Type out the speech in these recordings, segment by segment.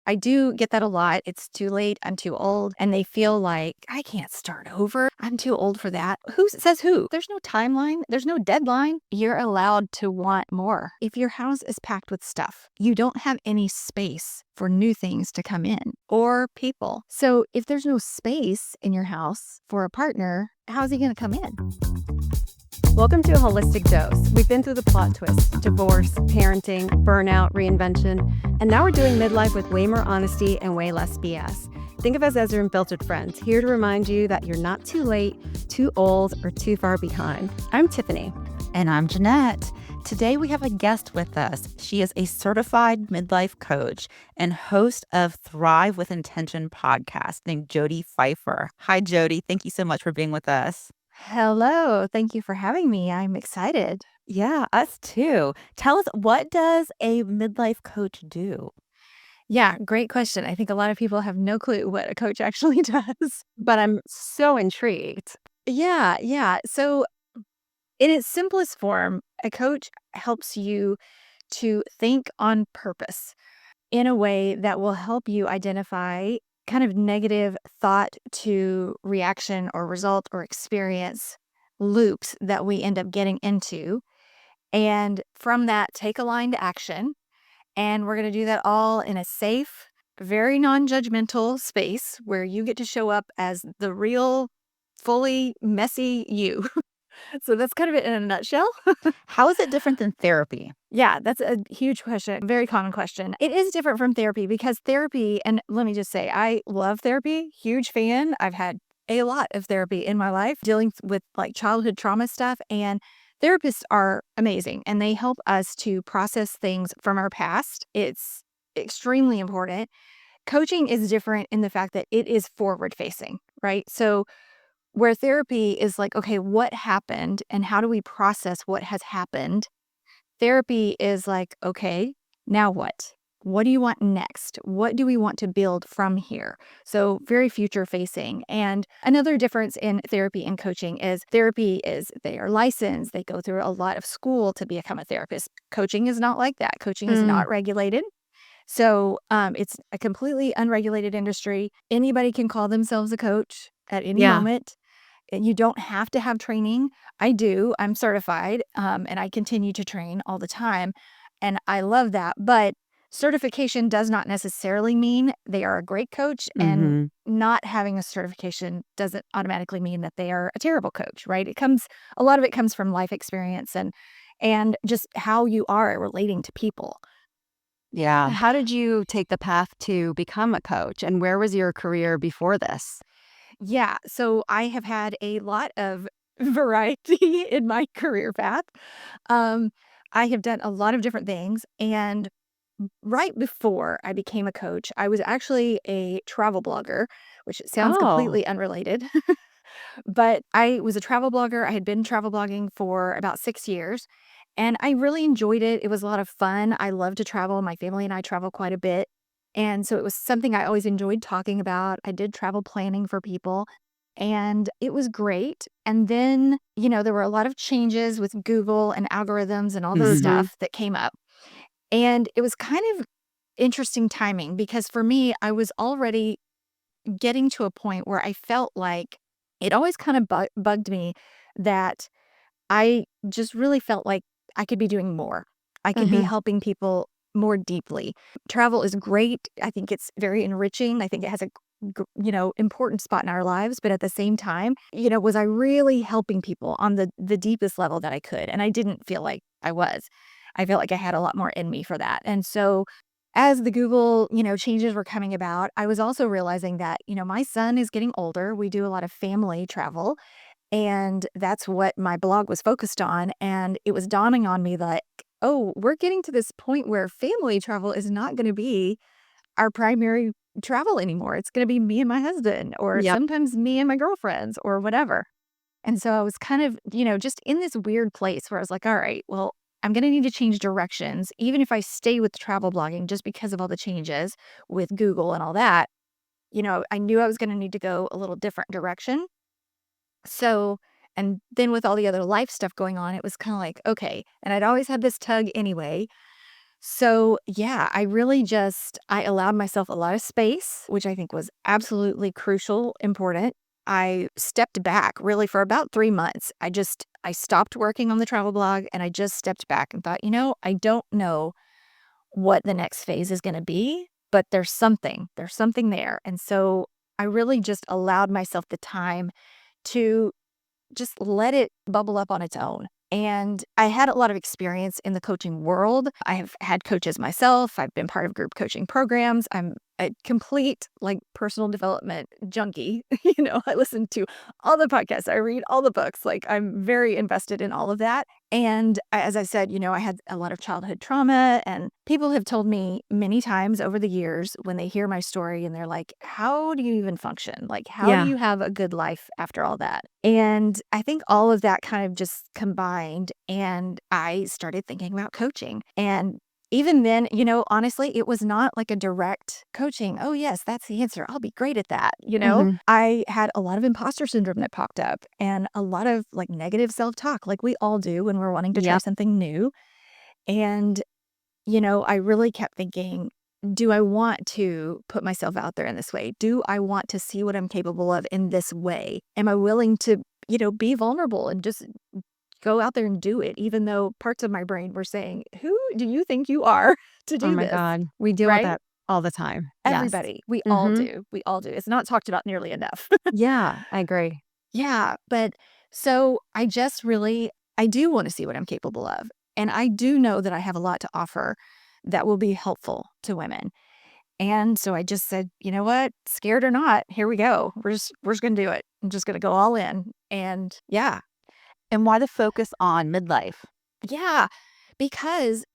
I do get that a lot. It's too late. I'm too old. And they feel like I can't start over. I'm too old for that. Who says who? There's no timeline. There's no deadline. You're allowed to want more. If your house is packed with stuff, you don't have any space for new things to come in or people. So if there's no space in your house for a partner, how's he going to come in? Welcome to A Holistic Dose. We've been through the plot twists, divorce, parenting, burnout, reinvention, and now we're doing midlife with way more honesty and way less BS. Think of us as your unfiltered friends, here to remind you that you're not too late, too old, or too far behind. I'm Tiffany. And I'm Jeanette. Today we have a guest with us. She is a certified midlife coach and host of Thrive with Intention podcast named Jody Phifer. Hi, Jody. Thank you so much for being with us. Hello. Thank you for having me. I'm excited. Yeah, us too. Tell us, what does a midlife coach do? Yeah, great question. I think a lot of people have no clue what a coach actually does. But I'm so intrigued. Yeah. So in its simplest form, a coach helps you to think on purpose in a way that will help you identify kind of negative thought to reaction or result or experience loops that we end up getting into. And from that, take aligned action. And we're going to do that all in a safe, very non-judgmental space where you get to show up as the real, fully messy you. So that's kind of it in a nutshell. How is it different than therapy? Yeah, that's a huge question. Very common question. It is different from therapy because therapy, and let me just say, I love therapy, huge fan. I've had a lot of therapy in my life dealing with like childhood trauma stuff, and therapists are amazing and they help us to process things from our past. It's extremely important. Coaching is different in the fact that it is forward facing, right? So where therapy is like, okay, what happened and how do we process what has happened? Therapy is like, okay, now what? What do you want next? What do we want to build from here? So very future facing. And another difference in therapy and coaching is therapy is they are licensed. They go through a lot of school to become a therapist. Coaching is not like that. Coaching is not regulated. So it's a completely unregulated industry. Anybody can call themselves a coach at any moment. You don't have to have training. I do. I'm certified, and I continue to train all the time. And I love that. But certification does not necessarily mean they are a great coach. And not having a certification doesn't automatically mean that they are a terrible coach, right? A lot of it comes from life experience and just how you are relating to people. Yeah. How did you take the path to become a coach, and where was your career before this? Yeah, so I have had a lot of variety in my career path. Um, I have done a lot of different things. And right before I became a coach, I was actually a travel blogger, which sounds Oh, completely unrelated. But I was a travel blogger. I had been travel blogging for about 6 years. And I really enjoyed it. It was a lot of fun. I love to travel. My family and I travel quite a bit. And so it was something I always enjoyed talking about. I did travel planning for people and it was great. And then, there were a lot of changes with Google and algorithms and all this stuff that came up. And it was kind of interesting timing because for me, I was already getting to a point where I felt like it always kind of bugged me that I just really felt like I could be doing more. I could be helping people more deeply. Travel is great. I think it's very enriching. I think it has a important spot in our lives, but at the same time, was I really helping people on the deepest level that I could? And I didn't feel like I was. I felt like I had a lot more in me for that. And so as the Google, changes were coming about, I was also realizing that, my son is getting older. We do a lot of family travel. And that's what my blog was focused on. And it was dawning on me that, oh, we're getting to this point where family travel is not going to be our primary travel anymore. It's going to be me and my husband, or Yep. sometimes me and my girlfriends, or whatever. And so I was kind of, just in this weird place where I was like, all right, well, I'm going to need to change directions, even if I stay with travel blogging, just because of all the changes with Google and all that. I knew I was going to need to go a little different direction. So, and then with all the other life stuff going on, it was kind of like, okay. And I'd always had this tug anyway So yeah, I allowed myself a lot of space, which I think was absolutely crucial, important. I stepped back really for about 3 months. I stopped working on the travel blog and I just stepped back and thought, I don't know what the next phase is going to be, but there's something there. And so I really just allowed myself the time to just let it bubble up on its own. And I had a lot of experience in the coaching world. I have had coaches myself. I've been part of group coaching programs. I'm a complete personal development junkie. I listen to all the podcasts. I read all the books. I'm very invested in all of that. And as I said, I had a lot of childhood trauma, and people have told me many times over the years when they hear my story and they're like, how do you even function? How do Yeah. you have a good life after all that? And I think all of that kind of just combined, and I started thinking about coaching. And even then, honestly, it was not like a direct coaching. Oh, yes, that's the answer. I'll be great at that. Hmm. I had a lot of imposter syndrome that popped up and a lot of negative self-talk, like we all do when we're wanting to try Yep. something new. And, I really kept thinking, do I want to put myself out there in this way? Do I want to see what I'm capable of in this way? Am I willing to, be vulnerable and just go out there and do it, even though parts of my brain were saying, who do you think you are to Oh do my this? God. We deal with Right? that all the time. Yes. Everybody. We all Hmm. do. We all do. It's not talked about nearly enough. Yeah, I agree. Yeah. But so I do want to see what I'm capable of. And I do know that I have a lot to offer that will be helpful to women. And so I just said, you know what? Scared or not, here we go. We're just going to do it. I'm just going to go all in. And yeah, And why the focus on midlife? yeah, because,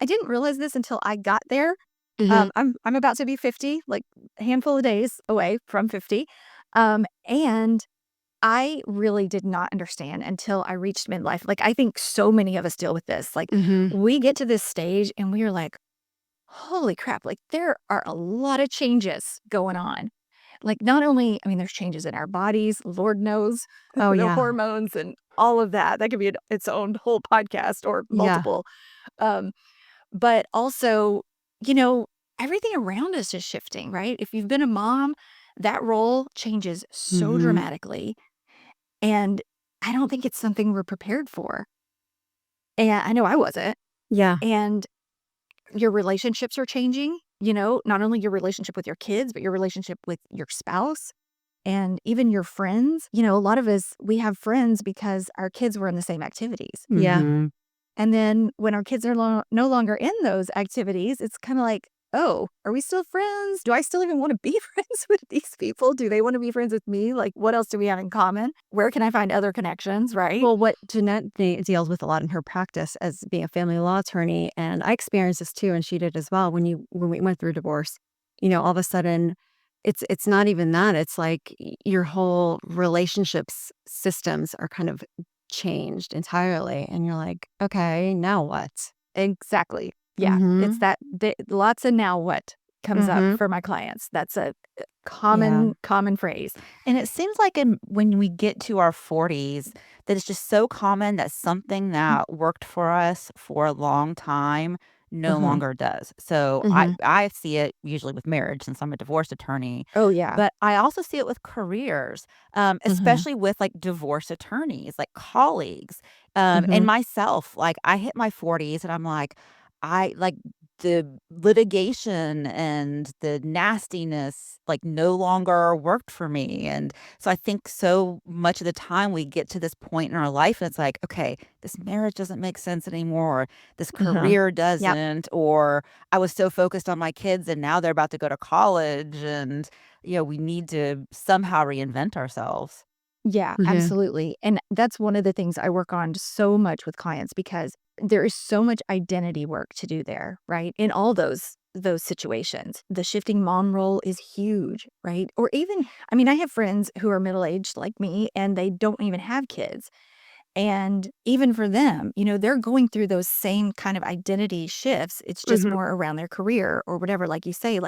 I didn't realize this until I got there. Hmm. I'm about to be 50, like a handful of days away from 50. And I really did not understand until I reached midlife. I think so many of us deal with this. Hmm. We get to this stage and we are like, holy crap, there are a lot of changes going on. Not only, there's changes in our bodies, Lord knows, Oh the yeah. hormones and all of that. That could be its own whole podcast or Yeah. multiple. Um, but also, you know, everything around us is shifting, right? If you've been a mom, that role changes so Hmm. dramatically. And I don't think it's something we're prepared for. And I know I wasn't. Yeah. And your relationships are changing, not only your relationship with your kids, but your relationship with your spouse and even your friends. A lot of us, we have friends because our kids were in the same activities. Yeah. Mhm. And then when our kids are no longer in those activities, it's kind of like, oh, are we still friends? Do I still even want to be friends with these people? Do they want to be friends with me? What else do we have in common? Where can I find other connections, right? Well, what Jeanette deals with a lot in her practice as being a family law attorney, and I experienced this too, and she did as well. When we went through divorce, all of a sudden, it's not even that. It's like your whole relationships systems are kind of changed entirely, and you're like, okay, now what? Exactly. Yeah. It's Mm-hmm. that lots of now what comes up Mm-hmm. for my clients. That's a Yeah. common phrase. And it seems like when we get to our 40s, that it's just so common that something that worked for us for a long time no Uh-huh. longer does. So I Mm-hmm. I see it usually with marriage since I'm a divorce attorney, Oh, yeah. but I also see it with careers, Mm-hmm. especially with like divorce attorneys, like colleagues, Mm-hmm. and myself. Like I hit my 40s and I'm like, I like the litigation and the nastiness like no longer worked for me. And so I think so much of the time we get to this point in our life and it's like, okay, this marriage doesn't make sense anymore. This Uh-huh. career Yep. doesn't, or I was so focused on my kids and now they're about to go to college and we need to somehow reinvent ourselves. Yeah, Mm-hmm. absolutely. And that's one of the things I work on so much with clients because there is so much identity work to do there, right? In all those situations. The shifting mom role is huge, right? Or even I have friends who are middle-aged like me and they don't even have kids. And even for them, they're going through those same kind of identity shifts. It's just Mm-hmm. more around their career or whatever, like you say,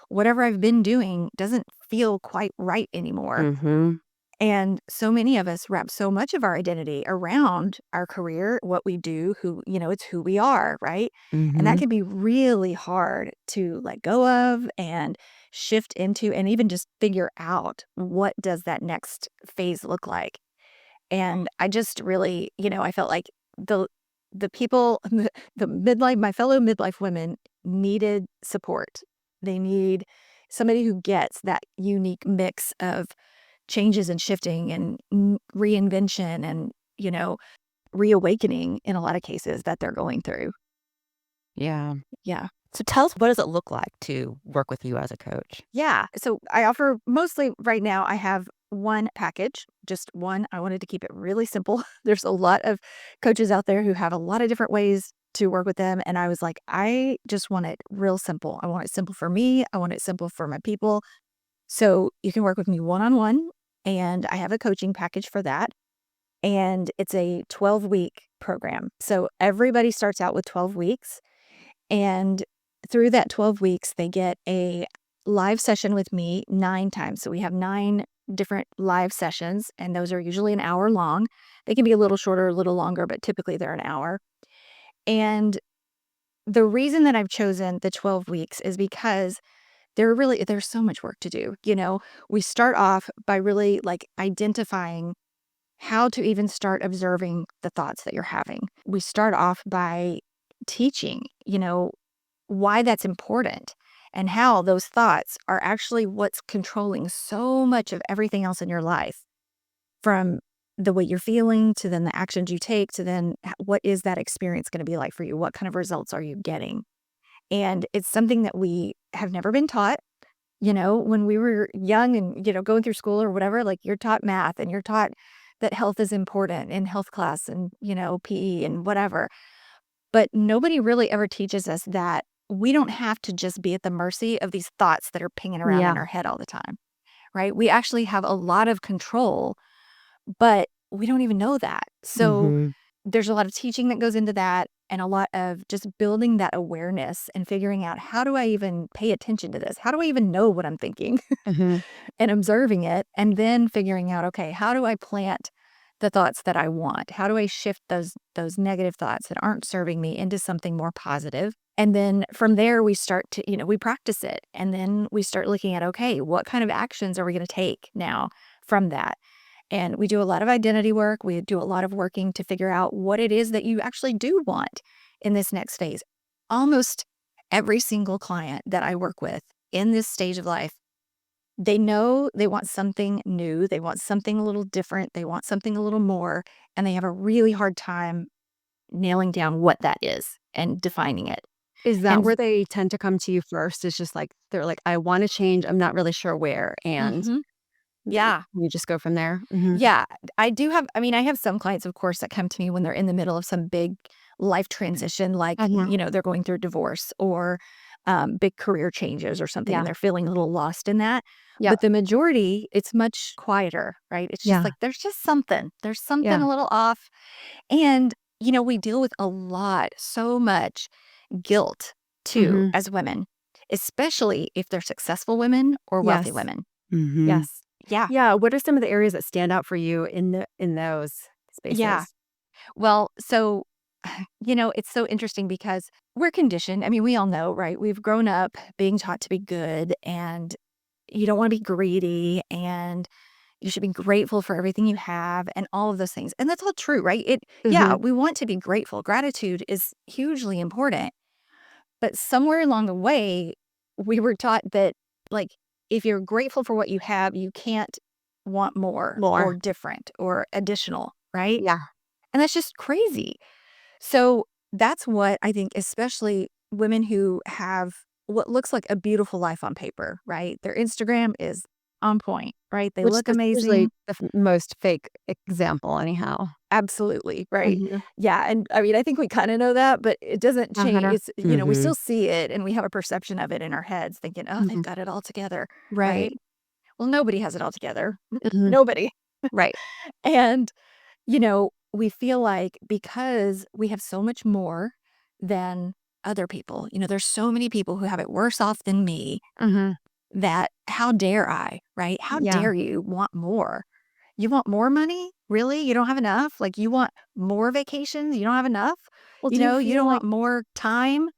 whatever I've been doing doesn't feel quite right anymore. Mm-hmm. And so many of us wrap so much of our identity around our career, what we do, it's who we are, right? And that Mm-hmm. can be really hard to let go of and shift into and even just figure out what does that next phase look like. And I just really, I felt like the people, my fellow midlife women needed support. They need somebody who gets that unique mix of changes and shifting and reinvention and, reawakening in a lot of cases that they're going through. Yeah. Yeah. So tell us, what does it look like to work with you as a coach? Yeah. So I offer mostly right now, I have one package, just one. I wanted to keep it really simple. There's a lot of coaches out there who have a lot of different ways to work with them. And I was like, I just want it real simple. I want it simple for me. I want it simple for my people. So you can work with me one on one. And I have a coaching package for that. And it's a 12-week program. So everybody starts out with 12 weeks. And through that 12 weeks, they get a live session with me 9 times. So we have 9 different live sessions, and those are usually an hour long. They can be a little shorter, a little longer, but typically they're an hour. And the reason that I've chosen the 12 weeks is because there's so much work to do. We start off by really like identifying how to even start observing the thoughts that you're having. We start off by teaching, why that's important and how those thoughts are actually what's controlling so much of everything else in your life, from the way you're feeling to then the actions you take to then what is that experience going to be like for you? What kind of results are you getting? And it's something that we have never been taught. When we were young and, going through school or whatever, like you're taught math and you're taught that health is important in health class and, PE and whatever. But nobody really ever teaches us that we don't have to just be at the mercy of these thoughts that are pinging around Yeah. in our head all the time, right? We actually have a lot of control, but we don't even know that. So Mm-hmm. there's a lot of teaching that goes into that and a lot of just building that awareness and figuring out, how do I even pay attention to this? How do I even know what I'm thinking? Mm-hmm. And observing it, and then figuring out, okay, how do I plant the thoughts that I want? How do I shift those negative thoughts that aren't serving me into something more positive? And then from there we start to, we practice it. And then we start looking at, okay, what kind of actions are we going to take now from that? And we do a lot of identity work. We do a lot of working to figure out what it is that you actually do want in this next phase. Almost every single client that I work with in this stage of life, they know they want something new. They want something a little different. They want something a little more. And they have a really hard time nailing down what that is and defining it. Is that And where they tend to come to you first? It's just like, they're like, I want to change. I'm not really sure where. And Mhm. Yeah. you just go from there. Mm-hmm. Yeah. I have some clients, of course, that come to me when they're in the middle of some big life transition, like, Uh-huh. they're going through divorce or big career changes or something, Yeah. and they're feeling a little lost in that. Yeah. But the majority, it's much quieter, right? It's just Yeah. like, there's something Yeah. a little off. And, we deal with so much guilt too, Mm-hmm. as women, especially if they're successful women or wealthy Yes. women. Mm-hmm. Yes. Yeah. Yeah. What are some of the areas that stand out for you in those Yeah. spaces? Well, so, it's so interesting because we're conditioned. I mean, we all know, right? We've grown up being taught to be good, and you don't want to be greedy, and you should be grateful for everything you have and all of those things. And that's all true, right? Mm-hmm. Yeah, we want to be grateful. Gratitude is hugely important. But somewhere along the way, we were taught that, like, if you're grateful for what you have, you can't want more or More. different or additional, right? Yeah. And that's just crazy. So that's what I think, especially women who have what looks like a beautiful life on paper, right? Their Instagram is on point, right? They Which look is usually amazing. the most fake example, anyhow. Absolutely, right? Mhm. Yeah, and I mean, I think we kind of know that, but it doesn't change. Uh-huh. It's, we Mm-hmm. still see it and we have a perception of it in our heads, thinking, oh, they've Mhm. got it all together, right? Right. Well, nobody has it all together. Mhm. Nobody. Right. And, we feel like because we have so much more than other people, there's so many people who have it worse off than me, Mhm. that how dare I, right? How Yeah. dare you want more? You want more money? Really? You don't have enough? Like, you want more vacations? You don't have enough? Well, You do you know, you feel don't like want more time?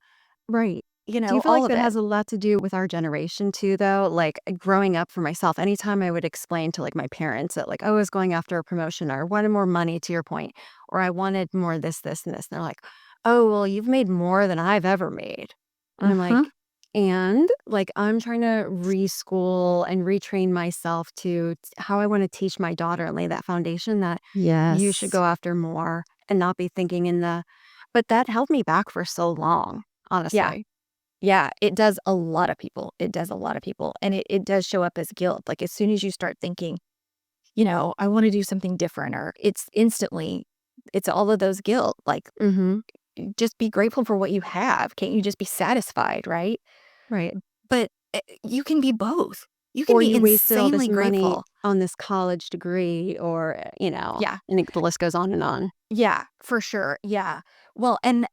right. Do you feel All like of that it. has a lot to do with our generation too, though? Like growing up for myself, anytime I would explain to like my parents that like, oh, I was going after a promotion or I wanted more money to your point, or I wanted more this, this, and this. And they're like, oh, well, you've made more than I've ever made. And I'm Mhm. like, and like I'm trying to reschool and retrain myself to how I want to teach my daughter and lay that foundation that you should Yes. go after more and not be thinking in the, but that held me back for so long, Yeah. honestly. Yeah, it does a lot of people. It does a lot of people. And it does show up as guilt. Like, as soon as you start thinking, I want to do something different, or it's all of those guilt. Like, Mhm. just be grateful for what you have. Can't you just be satisfied, right? Right. But you can be both. You can Or be you wasted all this insanely money grateful. on this college degree or, Yeah. and the list goes on and on. Yeah, for sure. Yeah. Well, and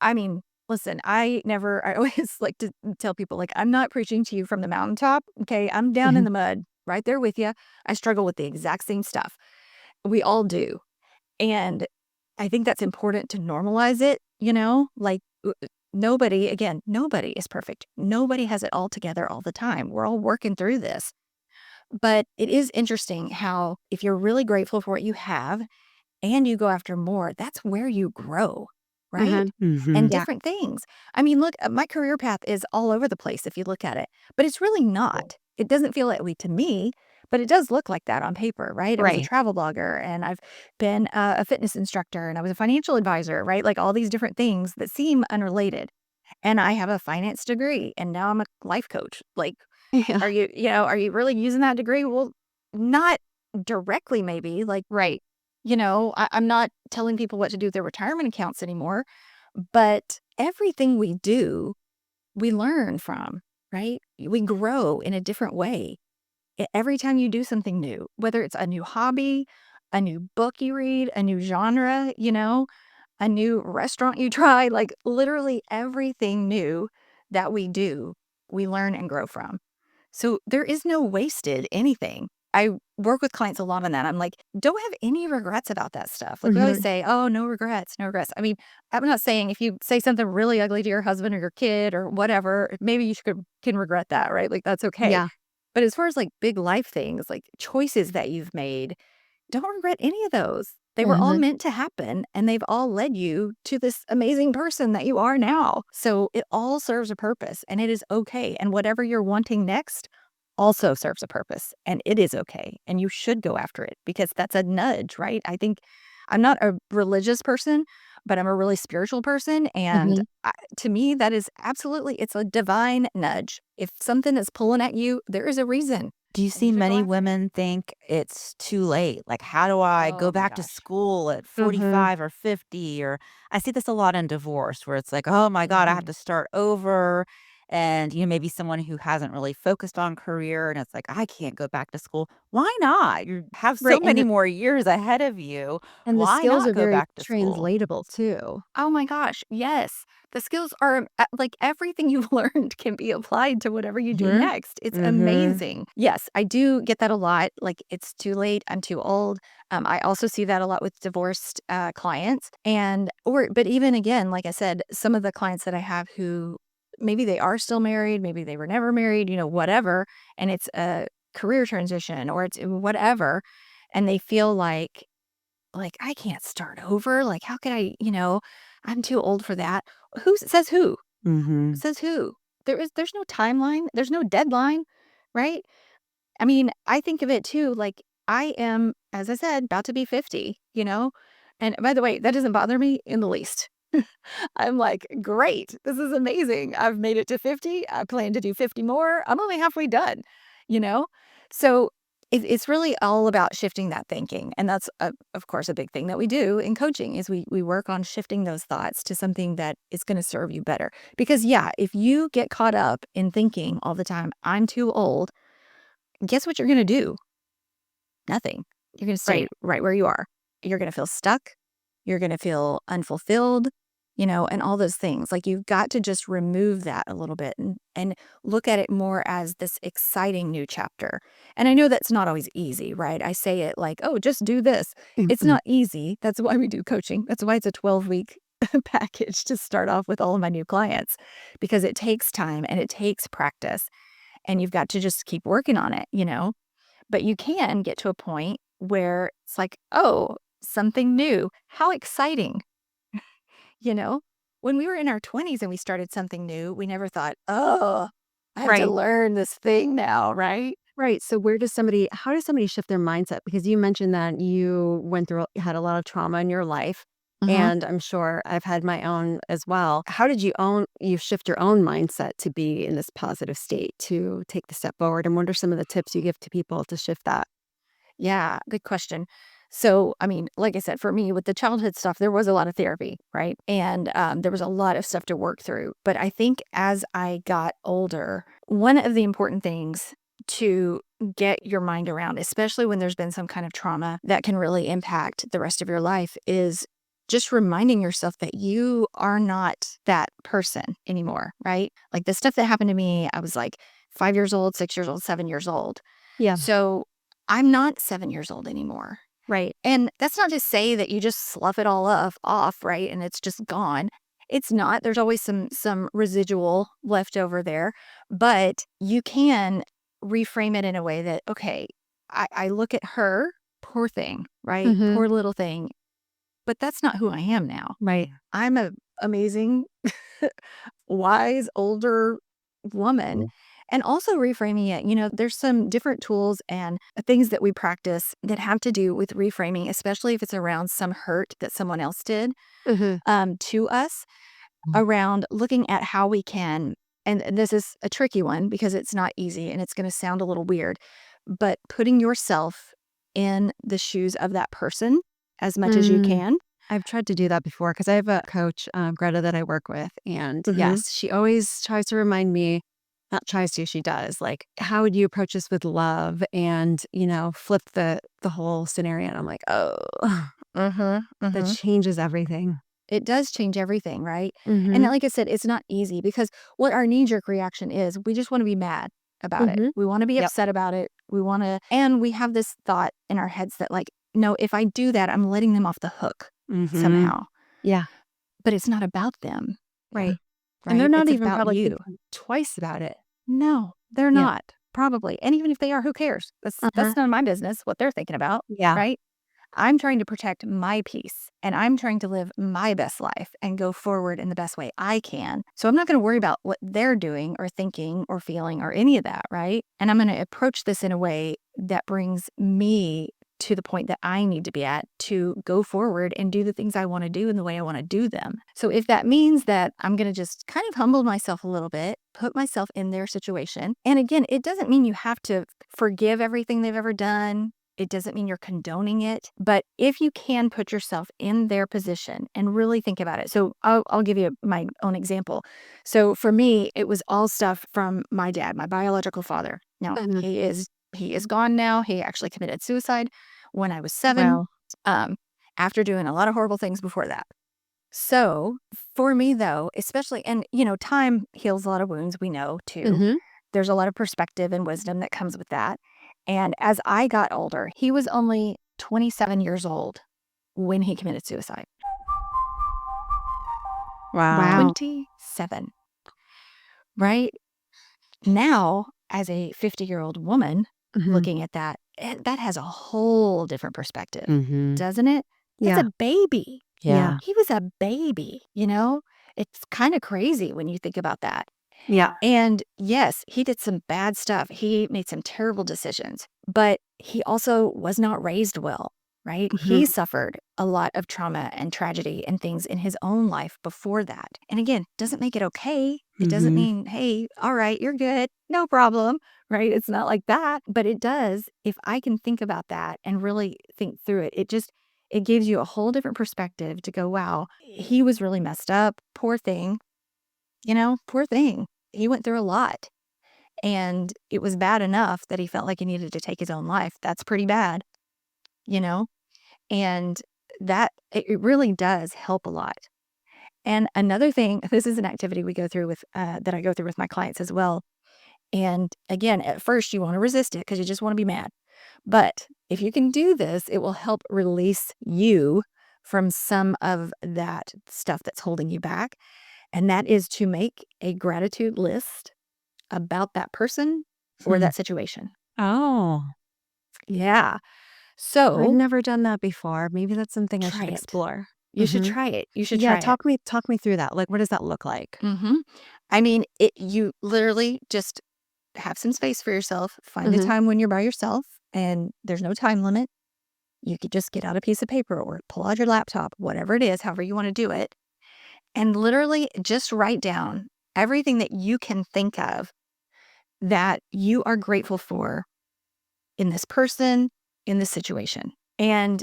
I mean, listen, I always like to tell people, like, I'm not preaching to you from the mountaintop. Okay. I'm down in Mhm. the mud right there with you. I struggle with the exact same stuff. We all do. And I think that's important to normalize it, like, nobody is perfect. Nobody has it all together all the time. We're all working through this. But it is interesting how, if you're really grateful for what you have and you go after more, that's where you grow, right? Mhm. And Mhm. Yeah. different things. I mean, look, my career path is all over the place if you look at it, but it's really not. It doesn't feel that way to me, but it does look like that on paper, right? I was a Right. travel blogger, and I've been a fitness instructor, and I was a financial advisor, right? Like, all these different things that seem unrelated. And I have a finance degree, and now I'm a life coach. Like, Yeah. are you really using that degree? Well, not directly, maybe. Like, Right. I'm not telling people what to do with their retirement accounts anymore, but everything we do, we learn from, right? We grow in a different way. Every time you do something new, whether it's a new hobby, a new book you read, a new genre, a new restaurant you try, like, literally everything new that we do, we learn and grow from. So there is no wasted anything. I work with clients a lot on that. I'm like, don't have any regrets about that stuff. Like, we always Mhm. say, oh, no regrets, no regrets. I mean, I'm not saying if you say something really ugly to your husband or your kid or whatever, maybe can regret that, right? Like, that's okay. Yeah. But as far as like big life things, like choices that you've made, don't regret any of those. They were all Mhm. meant to happen, and they've all led you to this amazing person that you are now. So it all serves a purpose, and it is okay. And whatever you're wanting next also serves a purpose, and it is okay. And you should go after it because that's a nudge, right? I think I'm not a religious person, but I'm a really spiritual person. And Mhm. to me, that is absolutely, it's a divine nudge. If something is pulling at you, there is a reason, Do you and you see should go many after it. women think it's too late? Like, how do I go Oh my back to gosh. school at Mhm. 45 or 50? Or I see this a lot in divorce where it's like, oh my God, I have Mhm. to start over. And, maybe someone who hasn't really focused on career and it's like, I can't go back to school. Why not? You have so Right, many more years ahead of you. and the Why skills not are go very back to school? translatable too. Oh my gosh, yes. The skills are like, everything you've learned can be applied to whatever you do Mhm. next. It's Mhm. amazing. Yes, I do get that a lot. Like, it's too late. I'm too old. I also see that a lot with divorced clients. But even again, like I said, some of the clients that I have who maybe they are still married, maybe they were never married, whatever, and it's a career transition or it's whatever, and they feel like, I can't start over. Like, how can I'm too old for that. Who says who? Mhm. Says who? There's no timeline. There's no deadline, right? I mean, I think of it too, like, I am, as I said, about to be 50. And by the way, that doesn't bother me in the least. I'm like, great. This is amazing. I've made it to 50. I plan to do 50 more. I'm only halfway done, you know? So it's really all about shifting that thinking. And that's, of course, a big thing that we do in coaching is we work on shifting those thoughts to something that is going to serve you better. Because, yeah, if you get caught up in thinking all the time, I'm too old, guess what you're going to do? Nothing. You're going to stay Right. right where you are. You're going to feel stuck. You're going to feel unfulfilled. and all those things. Like, you've got to just remove that a little bit and look at it more as this exciting new chapter. And I know that's not always easy, right? I say it like, oh, just do this. It's not easy. That's why we do coaching. That's why it's a 12-week package to start off with all of my new clients, because it takes time and it takes practice. And you've got to just keep working on it. But you can get to a point where it's like, oh, something new. How exciting. You know, when we were in our 20s and we started something new, we never thought, oh, I have to Right. learn this thing now, right? Right. So how does somebody shift their mindset? Because you mentioned that you had a lot of trauma in your life. Hmm. And I'm sure I've had my own as well. How did you shift your own mindset to be in this positive state to take the step forward? And what are some of the tips you give to people to shift that? Yeah, good question. So, I mean, like I said, for me with the childhood stuff, there was a lot of therapy, right? And there was a lot of stuff to work through. But I think as I got older, one of the important things to get your mind around, especially when there's been some kind of trauma that can really impact the rest of your life, is just reminding yourself that you are not that person anymore, right? Like the stuff that happened to me, I was like 5 years old, 6 years old, 7 years old. Yeah. So I'm not 7 years old anymore. Right. And that's not to say that you just slough it all off, right? And it's just gone. It's not. There's always some residual left over there, but you can reframe it in a way that, okay, I look at her, poor thing, right? Hmm. Poor little thing. But that's not who I am now. Right. I'm a amazing, wise, older woman. And also reframing it, there's some different tools and things that we practice that have to do with reframing, especially if it's around some hurt that someone else did Hmm. to us, around looking at how we can. And this is a tricky one because it's not easy and it's going to sound a little weird, but putting yourself in the shoes of that person as much as you Mm. can. I've tried to do that before because I have a coach, Greta, that I work with. And Hmm. yes, she always tries to remind me, not tries to, she does, like, how would you approach this with love and, flip the whole scenario. And I'm like, oh, Hmm. that Hmm. changes everything. It does change everything, right? And Hmm. like I said, it's not easy because what our knee-jerk reaction is, we just want to be mad about it. Hmm. We want to be Yep. upset about it. And we have this thought in our heads that like, no, if I do that, I'm letting them off the hook Hmm. somehow. Yeah. But it's not about them, Right. And they're right? not It's even about probably you. thinking twice about it. No, they're Yeah. not, probably. And even if they are, who cares? Uh-huh. That's none of my business what they're thinking about, Yeah. right? I'm trying to protect my peace and I'm trying to live my best life and go forward in the best way I can. So I'm not going to worry about what they're doing or thinking or feeling or any of that, right? And I'm going to approach this in a way that brings me to the point that I need to be at to go forward and do the things I want to do in the way I want to do them. So if that means that I'm going to just kind of humble myself a little bit, put myself in their situation. And again, it doesn't mean you have to forgive everything they've ever done. It doesn't mean you're condoning it, but if you can put yourself in their position and really think about it. So I'll give you my own example. So for me, it was all stuff from my dad, my biological father. Now Mhm. he is gone now. He actually committed suicide when I was 7, Wow. um, after doing a lot of horrible things before that. So for me though, especially, and time heals a lot of wounds, we know too. Hmm. There's a lot of perspective and wisdom that comes with that. And as I got older, he was only 27 years old when he committed suicide. Wow. 27, right? Now, as a 50-year-old woman Hmm. looking at that, that has a whole different perspective, Mm-hmm. doesn't it? That's Yeah. a baby. Yeah. Yeah. He was a baby. It's kind of crazy when you think about that. Yeah. And yes, he did some bad stuff. He made some terrible decisions, but he also was not raised well, right? He Hmm. suffered a lot of trauma and tragedy and things in his own life before that. And again, doesn't make it okay. It doesn't Hmm. mean, hey, all right, you're good. No problem, right? It's not like that. But it does, if I can think about that and really think through it, it gives you a whole different perspective to go, wow, he was really messed up. Poor thing. Poor thing. He went through a lot. And it was bad enough that he felt like he needed to take his own life. That's pretty bad, you know? And that it really does help a lot. And another thing, this is an activity we go through with, that I go through with my clients as well. And again, at first you want to resist it because you just want to be mad. But if you can do this, it will help release you from some of that stuff that's holding you back. And that is to make a gratitude list about that person or Hmm. that situation. Oh, Yeah. I've So never done that before. Maybe that's something I try should it. explore. You should try it. You should Yeah, try it. talk me through that. Like, what does that look like? hmm I mean, you literally just have some space for yourself. Find a Mm-hmm. time when you're by yourself and there's no time limit. You could just get out a piece of paper or pull out your laptop, whatever it is, however you want to do it, and literally just write down everything that you can think of that you are grateful for in this person, in this situation. And,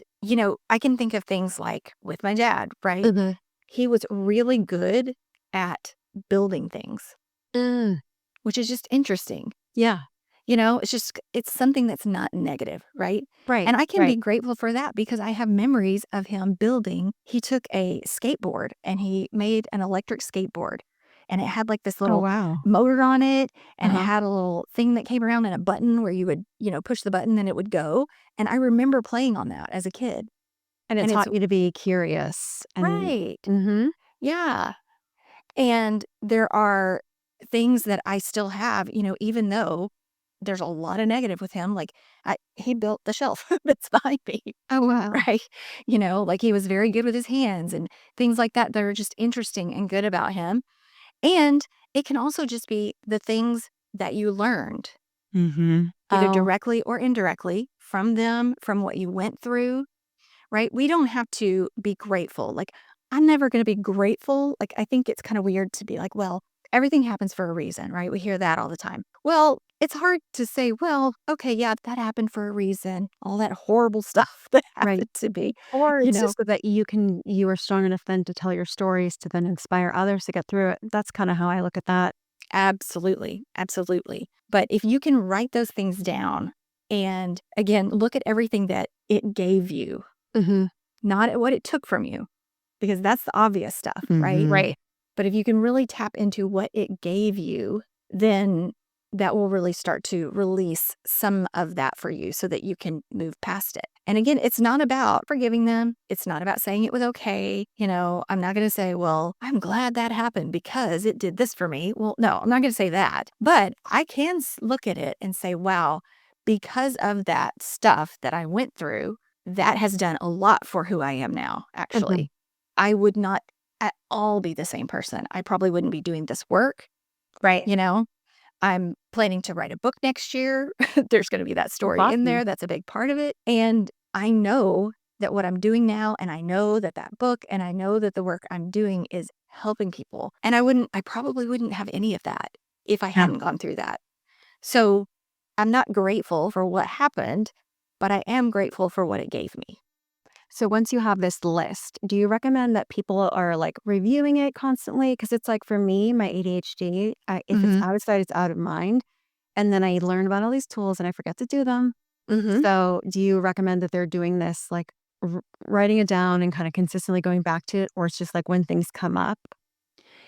I can think of things like with my dad, right? Mm-hmm. He was really good at building things, Mm, which is just interesting. yeah. It's something that's not negative, right? Right. And I can be Right. grateful for that because I have memories of him building. He took a skateboard and he made an electric skateboard. And it had like this Oh, little wow. motor on it. And it Uh-huh. had a little thing that came around and a button where you would, push the button and it would go. And I remember playing on that as a kid. And it And it's taught you to be curious and right. mm-hmm. Yeah. And there are things that I still have, even though there's a lot of negative with him. Like he built the shelf that's behind me, Oh, wow. right? Like he was very good with his hands and things like that that are just interesting and good about him. And it can also just be the things that you learned, Mm-hmm. either Oh, directly or indirectly from them, from what you went through, right? We don't have to be grateful. Like, I'm never going to be grateful. Like, I think it's kind of weird to be like, well, everything happens for a reason, right? We hear that all the time. Well, it's hard to say, well, okay, yeah, that happened for a reason. All that horrible stuff that right. happened to me, Or you it's know? just so that you are strong enough then to tell your stories to then inspire others to get through it. That's kind of how I look at that. Absolutely. Absolutely. But if you can write those things down and again, look at everything that it gave you, Mm-hmm. not at what it took from you, because that's the obvious stuff, right? Mm-hmm. Right. But if you can really tap into what it gave you, then that will really start to release some of that for you so that you can move past it. And again, it's not about forgiving them. It's not about saying it was okay. I'm not going to say, well, I'm glad that happened because it did this for me. Well, no, I'm not going to say that. But I can look at it and say, wow, because of that stuff that I went through, that has done a lot for who I am now, Mm-hmm. actually. I would not at all be the same person. I probably wouldn't be doing this work, Right. you know? I'm planning to write a book next year. There's going to be that That's story in awesome. there. That's a big part of it. And I know that what I'm doing now, and I know that that book, and I know that the work I'm doing is helping people. And I probably wouldn't have any of that if I Yeah. hadn't gone through that. So I'm not grateful for what happened, but I am grateful for what it gave me. So once you have this list, do you recommend that people are like reviewing it constantly? Because it's like for me, my ADHD, if it's Mm-hmm. out of sight, it's out of mind. And then I learn about all these tools and I forget to do them. Mm-hmm. So do you recommend that they're doing this, like writing it down and kind of consistently going back to it? Or it's just like when things come up?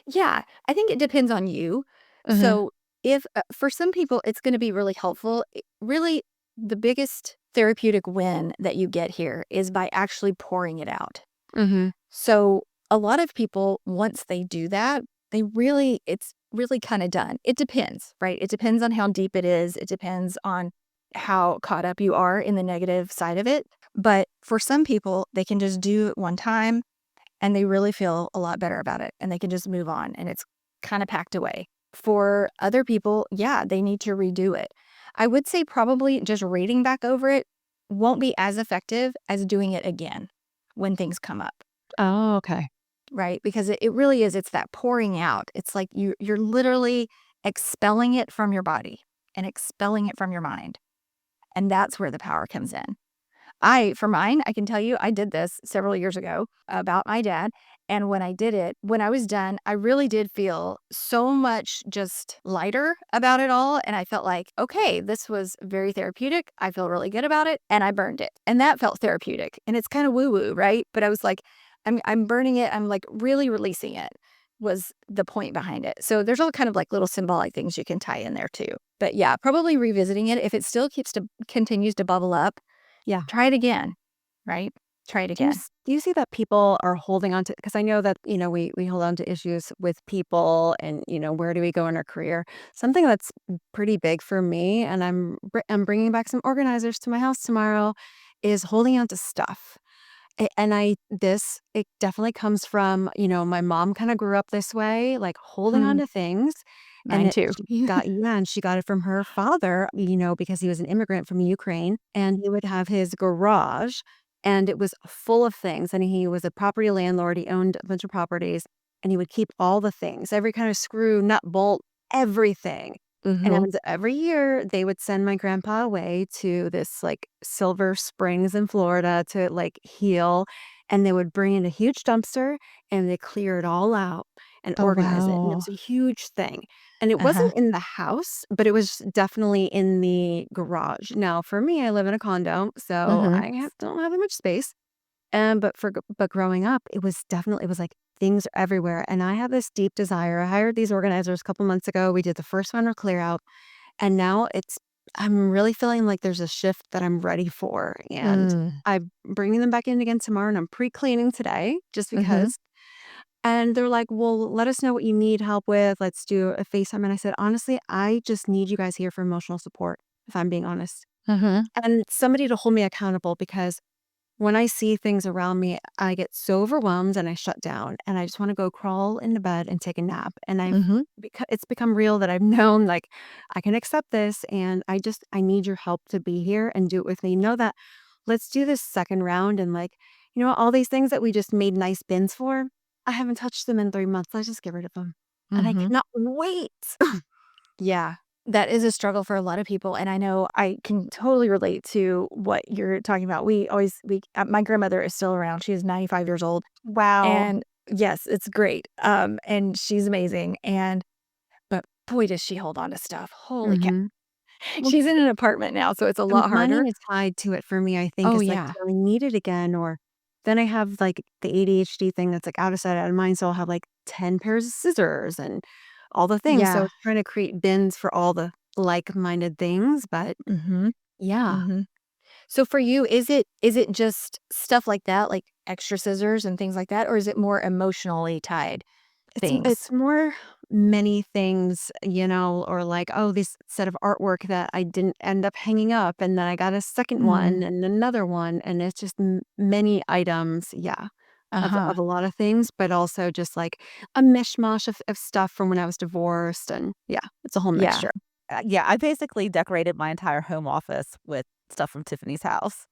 Yeah, I think it depends on you. Mm-hmm. So, if for some people it's going to be really helpful, really the biggest therapeutic win that you get here is by actually pouring it out. Mm-hmm. So, a lot of people, once they do that, it's really kind of done. It depends, right? It depends on how deep it is. It depends on how caught up you are in the negative side of it. But for some people, they can just do it one time and they really feel a lot better about it and they can just move on and it's kind of packed away. For other people, yeah, they need to redo it. I would say probably just reading back over it won't be as effective as doing it again when things come up, Oh, okay. right? Because it really is, it's that pouring out. It's like you're literally expelling it from your body and expelling it from your mind. And that's where the power comes in. For mine, I can tell you, I did this several years ago about my dad. And when I did it, when I was done, I really did feel so much just lighter about it all. And I felt like, okay, this was very therapeutic. I feel really good about it. And I burned it. And that felt therapeutic. And it's kind of woo woo, right? But I was like, I'm burning it. I'm like really releasing it was the point behind it. So there's all kind of like little symbolic things you can tie in there too. But yeah, probably revisiting it. If it still continues to bubble up, Yeah. try it again, right? Try it again. Do you see that people are holding on to, because I know that, we hold on to issues with people and, where do we go in our career? Something that's pretty big for me, and I'm bringing back some organizers to my house tomorrow, is holding on to stuff. And it definitely comes from, my mom kind of grew up this way, like holding on Hmm. to things. Mine too. And she got it from her father, because he was an immigrant from Ukraine, and he would have his garage and it was full of things. And he was a property landlord. He owned a bunch of properties, and he would keep all the things, every kind of screw, nut, bolt, everything. Hmm. And every year they would send my grandpa away to this like Silver Springs in Florida to like heal. And they would bring in a huge dumpster and they clear it all out and Oh, organize it. And it wow. was a huge thing. And it Uh-huh. wasn't in the house, but it was definitely in the garage. Now, for me, I live in a condo, so Hmm. don't have that much space. But growing up, it was like things are everywhere. And I had this deep desire. I hired these organizers a couple months ago. We did the first winter clear out. And now I'm really feeling like there's a shift that I'm ready for. And Mm. I'm bringing them back in again tomorrow, and I'm pre-cleaning today just Hmm. because. And they're like, well, let us know what you need help with. Let's do a FaceTime. And I said, honestly, I just need you guys here for emotional support, if I'm being honest. Hmm. And somebody to hold me accountable, because when I see things around me, I get so overwhelmed and I shut down and I just want to go crawl into bed and take a nap. And Hmm. it's become real that I've known, like, I can accept this, and I need your help to be here and do it with me. Know that let's do this second round, and like, all these things that we just made nice bins for, I haven't touched them in 3 months. Let's just get rid of them. And I Hmm. cannot wait. Yeah, that is a struggle for a lot of people, and I know I can totally relate to what you're talking about. My grandmother is still around. She is 95 years old, Wow. and yes, it's great. And she's amazing, but boy, does she hold on to stuff. Holy cow. hmm Well, She's in an apartment now, so it's a the lot money harder. is tied to it for me, I think, Oh, is like, yeah. do I need it again? Or then I have like the ADHD thing that's like out of sight, out of mind. So I'll have like 10 pairs of scissors and all the things. So Yeah. it's trying to create bins for all the like-minded things. But Mhm. yeah, Mhm. So for you, is it just stuff like that, like extra scissors and things like that, or is it more emotionally tied things? it's more many things, or like, oh, this set of artwork that I didn't end up hanging up. And then I got a second Mm. one and another one. And it's just many items. Yeah. Uh-huh. Of a lot of things, but also just like a mishmash of stuff from when I was divorced. And yeah, it's a whole Yeah. mixture. Yeah, I basically decorated my entire home office with stuff from Tiffany's house.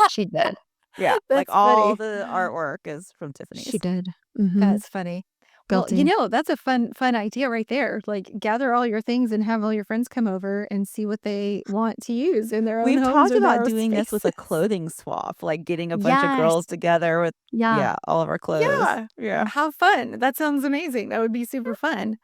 She did. Yeah, like That's all funny. the artwork is from She Tiffany's. did. Mm-hmm. That's funny. Well, Guilty. that's a fun idea right there. Like gather all your things and have all your friends come over and see what they want to use in their own We've homes talked or their about own doing this with spaces. a clothing swap, like getting a bunch of Yes. girls together with, Yeah. yeah, all of our clothes. Yeah. Yeah. How fun. That sounds amazing. That would be super fun.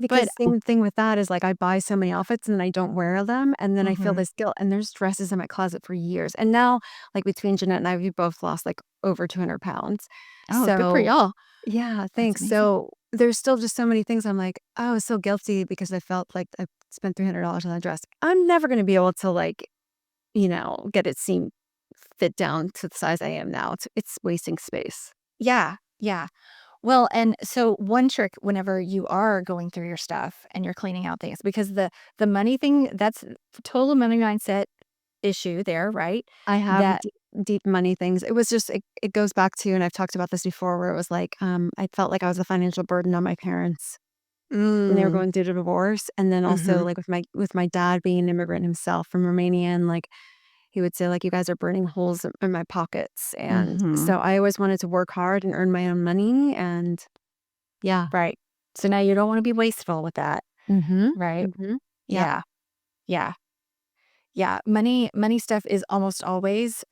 But Because same thing with that is like I buy so many outfits and then I don't wear them. And then I feel mhm. this guilt. And there's dresses in my closet for years. And now, like between Jeanette and I, we both lost like over 200 pounds. Oh, good for So y'all. yeah, That's thanks. amazing. So there's still just so many things I'm like, oh, I was so guilty because I felt like I spent $300 on a dress. I'm never going to be able to like, get it seam fit down to the size I am now. It's wasting space. Yeah. Yeah. Well, and so one trick whenever you are going through your stuff and you're cleaning out things, because the money thing, that's total money mindset issue there, right? I have That deep money things. It was just it goes back to, and I've talked about this before, where it was like I felt like I was a financial burden on my parents when they were mm, going through the divorce, and then also mhm, like with my dad being an immigrant himself from Romania, and like he would say like, you guys are burning holes in my pockets, and mhm, so I always wanted to work hard and earn my own money, and yeah. right. So now you don't want to be wasteful with that, Mhm. right? Mhm. Yeah. Yeah. Yeah. Yeah. Money stuff is almost always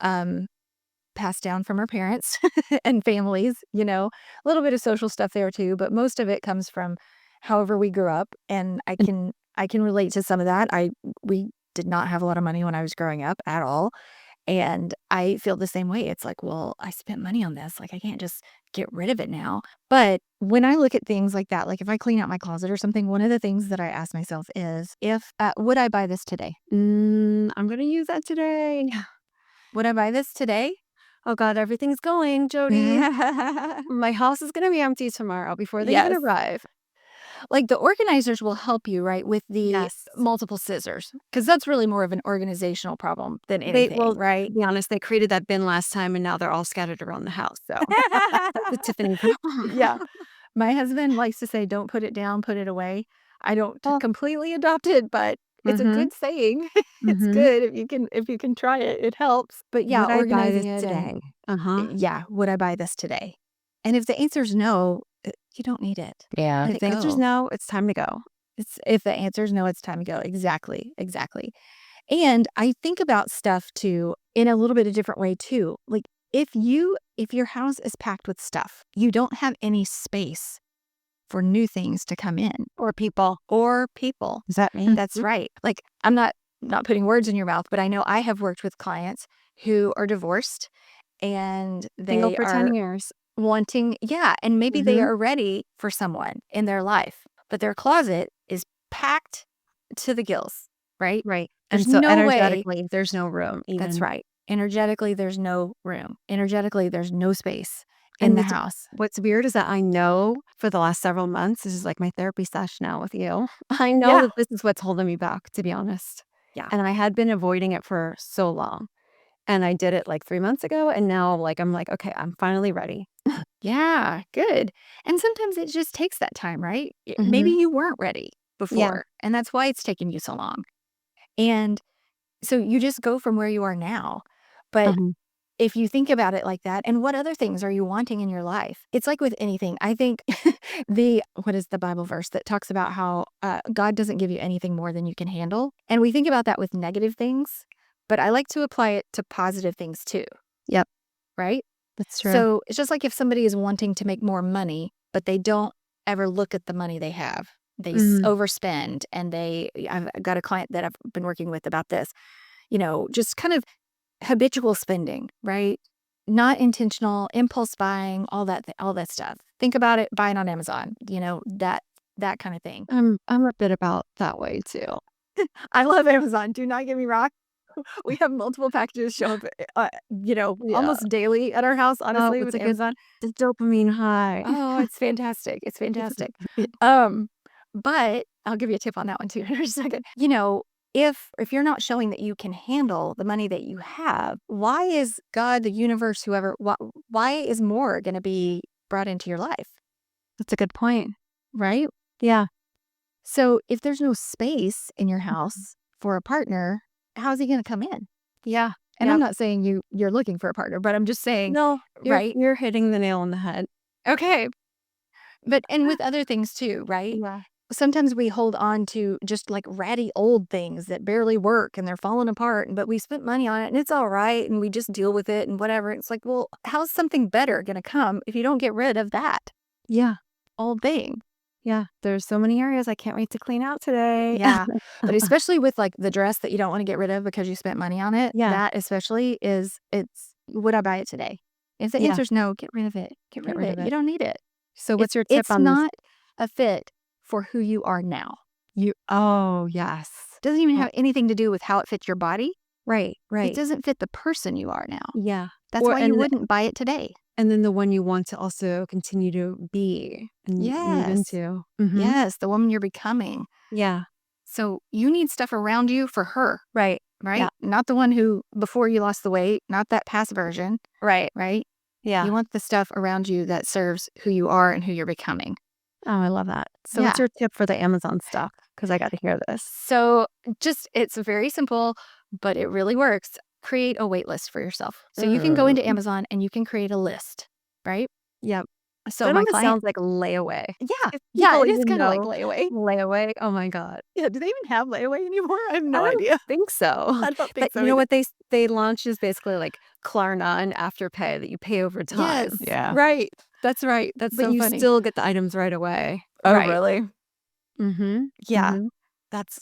passed down from our parents and families, a little bit of social stuff there too, but most of it comes from however we grew up. And I can relate to some of that. We did not have a lot of money when I was growing up at all. And I feel the same way. It's like, well, I spent money on this. Like, I can't just get rid of it now. But when I look at things like that, like if I clean out my closet or something, one of the things that I ask myself is, would I buy this today? I'm going to use that today. Would I buy this today? Oh God, everything's going, Jody. My house is going to be empty tomorrow before they even Yes. arrive. Like the organizers will help you, right, with the Yes. multiple scissors, because that's really more of an organizational problem than anything, right? To be honest, they created that bin last time and now they're all scattered around the house. So that's the Tiffany problem. Yeah. My husband likes to say, don't put it down, put it away. I don't Oh. completely adopt it, but it's a Mhm. good saying. It's Mhm. good if you can try it, it helps. But yeah, Would I buy organizing this it today? yeah, would I buy this today? And if the answer is no, you don't need it. Yeah. Let If it the answer's go. no, it's time to go. If the answer is no, it's time to go. Exactly. Exactly. And I think about stuff too in a little bit of different way too. Like if your house is packed with stuff, you don't have any space for new things to come in Or people. or people. Is that me? That's right. Like I'm not putting words in your mouth, but I know I have worked with clients who are divorced and Single they for are 10 years. wanting, and maybe they Mhm. are ready for someone in their life, but their closet is packed to the gills, right? Right. There's And so no way. energetically, there's no room even. That's right. Energetically, there's no room. Energetically, there's no space in And the it's- house. What's weird is that I know for the last several months, this is like my therapy session now with you. I know Yeah. that this is what's holding me back, to be honest. Yeah. And I had been avoiding it for so long. And I did it like 3 months ago. And now I'm like, okay, I'm finally ready. Yeah, good. And sometimes it just takes that time, right? Mhm. Maybe you weren't ready before, Yeah. and that's why it's taken you so long. And so you just go from where you are now. But Mhm. if you think about it like that, and what other things are you wanting in your life? It's like with anything. I think what is the Bible verse that talks about how God doesn't give you anything more than you can handle? And we think about that with negative things, but I like to apply it to positive things too. Yep. Right? That's true. So it's just like if somebody is wanting to make more money, but they don't ever look at the money they have. They Mhm. overspend, and I've got a client that I've been working with about this, just kind of habitual spending, right? Not intentional, impulse buying, all that stuff. Think about it, buying on Amazon, that kind of thing. I'm a bit about that way too. I love Amazon. Do not get me wrong. We have multiple packages show up, Yeah. almost daily at our house, honestly, it's with a good Amazon. the dopamine high. Oh, it's fantastic. It's fantastic. But I'll give you a tip on that one too in a second. If you're not showing that you can handle the money that you have, why is God, the universe, whoever, why is more going to be brought into your life, That's a good point. right? Yeah. So if there's no space in your house for a partner, how's he going to come in? Yeah. And Yep. I'm not saying you're looking for a partner, but I'm just saying, No, right? You're hitting the nail on the head. Okay. And with other things too, right? Yeah. Sometimes we hold on to just like ratty old things that barely work and they're falling apart, but we spent money on it and it's all right and we just deal with it and whatever. It's like, well, how's something better going to come if you don't get rid of that Yeah. old thing? Yeah. There's so many areas I can't wait to clean out today. Yeah. But especially with like the dress that you don't want to get rid of because you spent money on it, Yeah. that especially would I buy it today? If the Yeah. answer is no, get rid of it. Get rid of it. You don't need it. So what's your tip It's on this? not a fit for who you are now. Oh, yes. Doesn't even Oh. have anything to do with how it fits your body. Right. It doesn't fit the person you are now. Yeah. That's why you wouldn't buy it today. And then the one you want to also continue to be and move Yes. into. Mhm. Yes, the woman you're becoming. Yeah. So you need stuff around you for her, Right. right? Yeah. Not the one who, before you lost the weight, not that past version, Right. right? Yeah. You want the stuff around you that serves who you are and who you're becoming. Oh, I love that. So what's Yeah. your tip for the Amazon stuff? Because I got to hear this. So it's very simple, but it really works. Create a wait list for yourself. So you can go into Amazon and you can create a list, right? Yep. So That my almost client, sounds like layaway. yeah, If yeah, people it is even kind of like know layaway. layaway. Oh my God. Yeah, do they even have layaway anymore? I have no I don't idea. think so. I don't think But so. you know either. what they launched is basically like Klarna and Afterpay that you pay over time. Yes, Yeah. right. That's right. That's But so you funny. still get the items right away. Oh, Right. really? Mm-hmm. Yeah. Mhm. that's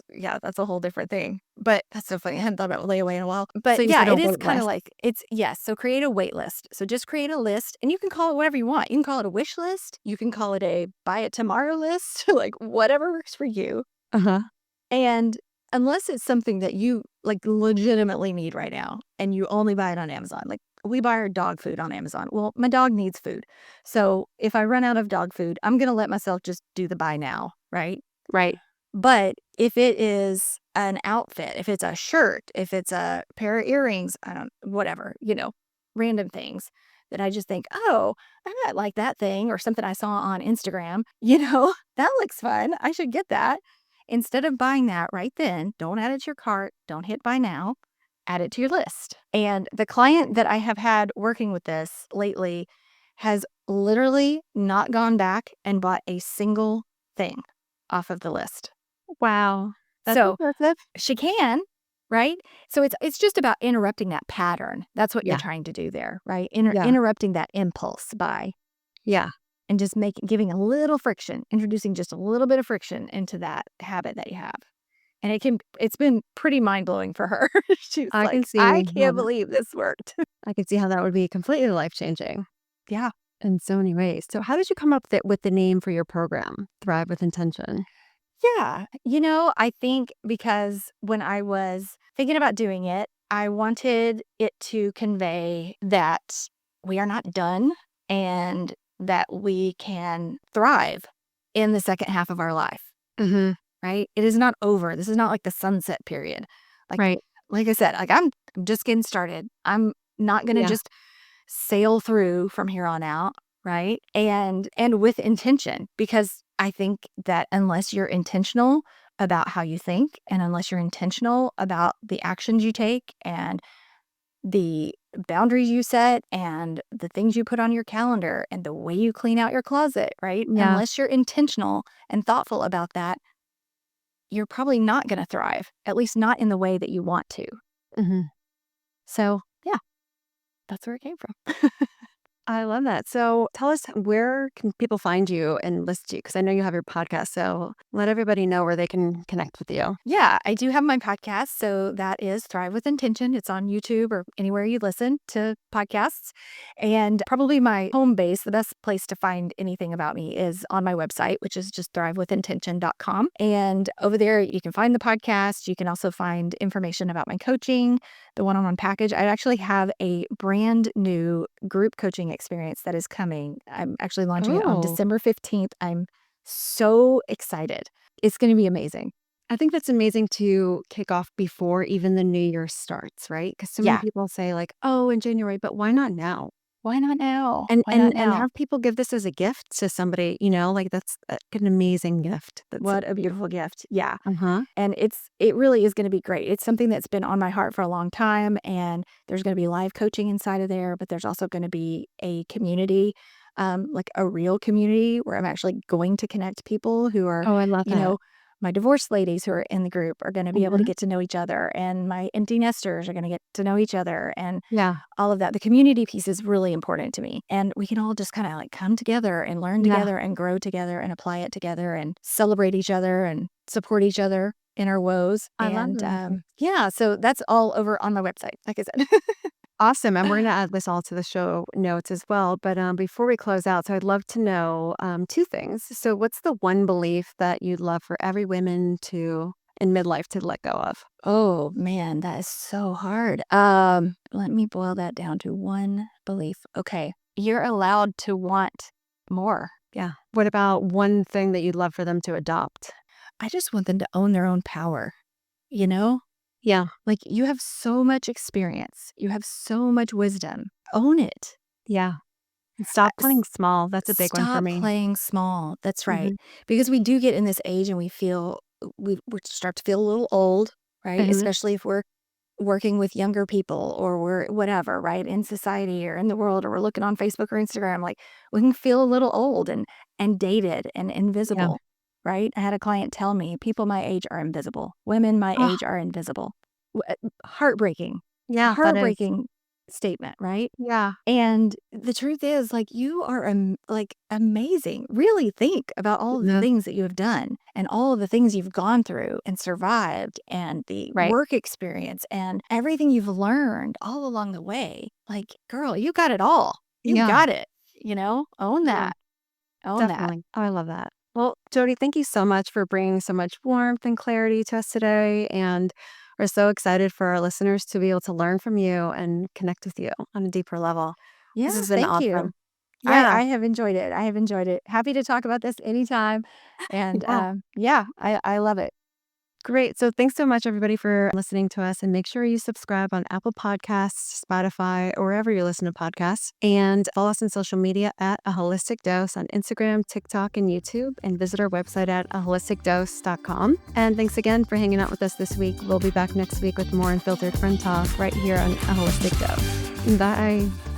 a whole different thing. But that's so funny. I hadn't thought about layaway in a while. So But you yeah, said a it is wait kind of list. like yes. So create a wait list. So just create a list and you can call it whatever you want. You can call it a wish list. You can call it a buy it tomorrow list, like whatever works for you. Uh-huh. And unless it's something that you like legitimately need right now and you only buy it on Amazon, like we buy our dog food on Amazon. Well, my dog needs food. So if I run out of dog food, I'm going to let myself just do the buy now, right? Right. But if it is an outfit, if it's a shirt, if it's a pair of earrings, whatever, random things that I just think, oh, I might like that thing or something I saw on Instagram, that looks fun. I should get that. Instead of buying that right then, don't add it to your cart. Don't hit buy now. Add it to your list. And the client that I have had working with this lately has literally not gone back and bought a single thing off of the list. Wow. That's So impressive. she can, right? So it's just about interrupting that pattern. That's what you're Yeah. trying to do there, right? Yeah. Interrupting that impulse buy Yeah. and just giving a little friction, introducing just a little bit of friction into that habit that you have. And it's been pretty mind-blowing for her. She's I can like, see I how can't believe this worked. I can see how that would be completely life-changing Yeah. in so many ways. So how did you come up with the name for your program, Thrive with Intention? Yeah. I think because when I was thinking about doing it, I wanted it to convey that we are not done and that we can thrive in the second half of our life, Mhm. right? It is not over. This is not like the sunset period. Like, Right. like I said, like I'm just getting started. I'm not going to Yeah. just sail through from here on out, right? And with intention, because I think that unless you're intentional about how you think and unless you're intentional about the actions you take and the boundaries you set and the things you put on your calendar and the way you clean out your closet, right? Yeah. Unless you're intentional and thoughtful about that, you're probably not going to thrive, at least not in the way that you want to. Mhm. So, yeah, that's where it came from. I love that. So tell us, where can people find you and listen to you? Because I know you have your podcast. So let everybody know where they can connect with you. Yeah, I do have my podcast. So that is Thrive with Intention. It's on YouTube or anywhere you listen to podcasts. And probably my home base, the best place to find anything about me is on my website, which is just thrivewithintention.com. And over there, you can find the podcast. You can also find information about my coaching, the one-on-one package. I actually have a brand new group coaching experience that is coming. I'm actually launching it on Oh, December 15th. I'm so excited. It's going to be amazing. I think that's amazing to kick off before even the new year starts, right? Because so many Yeah. people say like, oh, in January, but why not now? Why not now? And Why not and and now? have people give this as a gift to somebody, like that's an amazing gift. That's What a beautiful gift. Yeah. uh-huh. And it really is going to be great. It's something that's been on my heart for a long time. And there's going to be live coaching inside of there, but there's also going to be a community, like a real community where I'm actually going to connect people who are, Oh, I love you that. know, my divorced ladies who are in the group are going to be able to Mhm. get to know each other. And my empty nesters are going to get to know each other. And Yeah. all of that. The community piece is really important to me. And we can all just kind of like come together and learn Yeah. together and grow together and apply it together and celebrate each other and support each other in our woes. I love And that. yeah, so that's all over on my website, like I said. Awesome. And we're going to add this all to the show notes as well. But before we close out, so I'd love to know two things. So, what's the one belief that you'd love for every woman in midlife to let go of? Oh man, that is so hard. Let me boil that down to one belief. Okay. You're allowed to want more. Yeah. What about one thing that you'd love for them to adopt? I just want them to own their own power, you know? Yeah. Like, you have so much experience. You have so much wisdom. Own it. Yeah. And stop S playing small. That's a big one for Stop me. playing small. That's right. Mhm. Because we do get in this age and we start to feel a little old, right? Mhm. Especially if we're working with younger people or we're whatever, right? In society or in the world, or we're looking on Facebook or Instagram, like we can feel a little old and dated and Yeah. invisible, right? I had a client tell me people my age are invisible. Women my Oh, age are invisible. Heartbreaking. yeah, that is. Heartbreaking statement, right? Yeah. And the truth is, like, you are like amazing. Really think about all of the Yeah. things that you have done and all of the things you've gone through and survived and the Right. work experience and everything you've learned all along the way. Like, girl, you got it all. You Yeah. got it. Own Yeah. that. Own that. Definitely. Oh, I love that. Well, Jody, thank you so much for bringing so much warmth and clarity to us today. And we're so excited for our listeners to be able to learn from you and connect with you on a deeper level. This Yeah, has been thank awesome. you. Yeah. I have enjoyed it. I have enjoyed it. Happy to talk about this anytime. And Yeah. yeah, I love it. Great. So thanks so much, everybody, for listening to us. And make sure you subscribe on Apple Podcasts, Spotify, or wherever you listen to podcasts. And follow us on social media at A Holistic Dose on Instagram, TikTok, and YouTube. And visit our website at aholisticdose.com. And thanks again for hanging out with us this week. We'll be back next week with more unfiltered friend talk right here on A Holistic Dose. Bye.